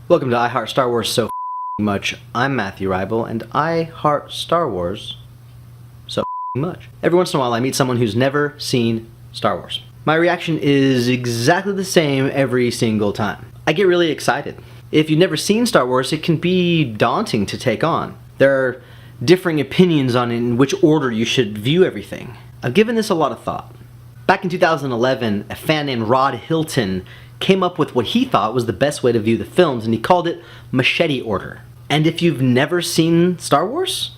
Welcome to I Heart Star Wars so much. I'm Matthew Ribel, and I heart Star Wars so much. Every once in a while I meet someone who's never seen Star Wars. My reaction is exactly the same every single time. I get really excited. If you've never seen Star Wars, it can be daunting to take on. There are differing opinions on in which order you should view everything. I've given this a lot of thought. Back in 2011, a fan named Rod Hilton came up with what he thought was the best way to view the films, and he called it machete order. And if you've never seen Star Wars,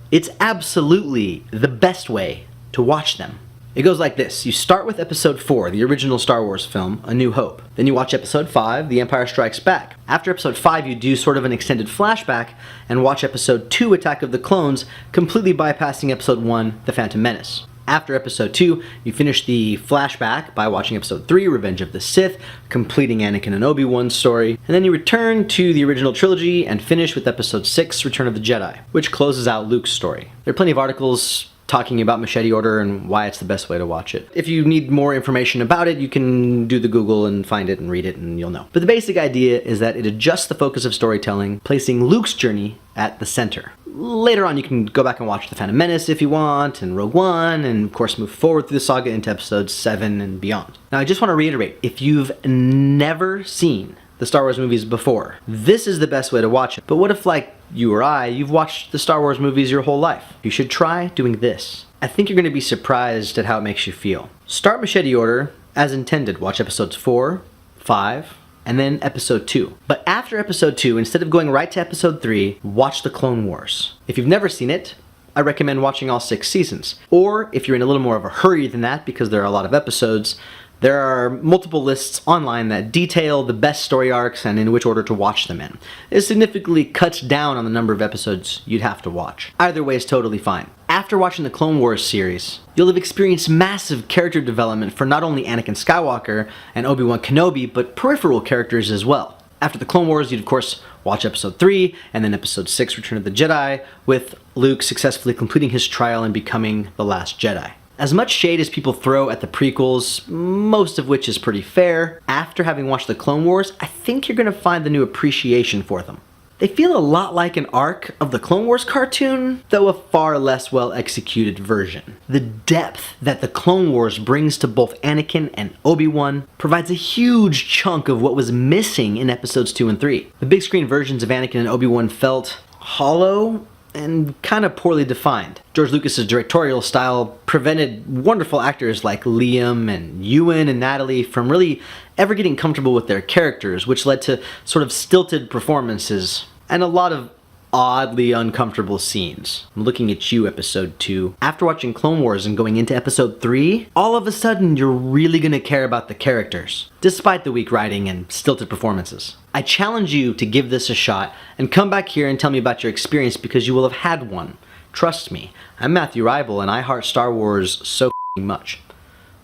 it's absolutely the best way to watch them. It goes like this. You start with episode 4, the original Star Wars film, A New Hope. Then you watch episode 5, The Empire Strikes Back. After episode 5, you do sort of an extended flashback and watch episode 2, Attack of the Clones, completely bypassing episode 1, The Phantom Menace. After episode 2, you finish the flashback by watching episode 3, Revenge of the Sith, completing Anakin and Obi-Wan's story, and then you return to the original trilogy and finish with episode 6, Return of the Jedi, which closes out Luke's story. There are plenty of articles talking about machete order and why it's the best way to watch it. If you need more information about it, you can do the Google and find it and read it and you'll know. But the basic idea is that it adjusts the focus of storytelling, placing Luke's journey at the center. Later on you can go back and watch The Phantom Menace if you want, and Rogue One, and of course move forward through the saga into episode 7 and beyond. Now I just want to reiterate, if you've never seen the Star Wars movies before, this is the best way to watch it. But what if, like you or I, you've watched the Star Wars movies your whole life? You should try doing this. I think you're going to be surprised at how it makes you feel. Start machete order as intended. Watch episodes 4, 5, and then episode 2. But after episode 2, instead of going right to episode 3, watch The Clone Wars. If you've never seen it, I recommend watching all 6 seasons. Or if you're in a little more of a hurry than that, because there are a lot of episodes, there are multiple lists online that detail the best story arcs and in which order to watch them in. It significantly cuts down on the number of episodes you'd have to watch. Either way is totally fine. After watching the Clone Wars series, you'll have experienced massive character development for not only Anakin Skywalker and Obi-Wan Kenobi, but peripheral characters as well. After the Clone Wars, you'd of course watch episode 3 and then episode 6, Return of the Jedi, with Luke successfully completing his trial and becoming the last Jedi. As much shade as people throw at the prequels, most of which is pretty fair, after having watched the Clone Wars, I think you're going to find the new appreciation for them. They feel a lot like an arc of the Clone Wars cartoon, though a far less well executed version. The depth that the Clone Wars brings to both Anakin and Obi-Wan provides a huge chunk of what was missing in episodes 2 and 3. The big screen versions of Anakin and Obi-Wan felt hollow and kind of poorly defined. George Lucas's directorial style prevented wonderful actors like Liam and Ewan and Natalie from really ever getting comfortable with their characters, which led to sort of stilted performances and a lot of oddly uncomfortable scenes. I'm looking at you, episode 2. After watching Clone Wars and going into episode 3, all of a sudden you're really gonna care about the characters, despite the weak writing and stilted performances. I challenge you to give this a shot and come back here and tell me about your experience, because you will have had one. Trust me, I'm Matthew Ribel and I heart Star Wars so much.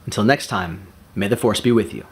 Until next time, may the Force be with you.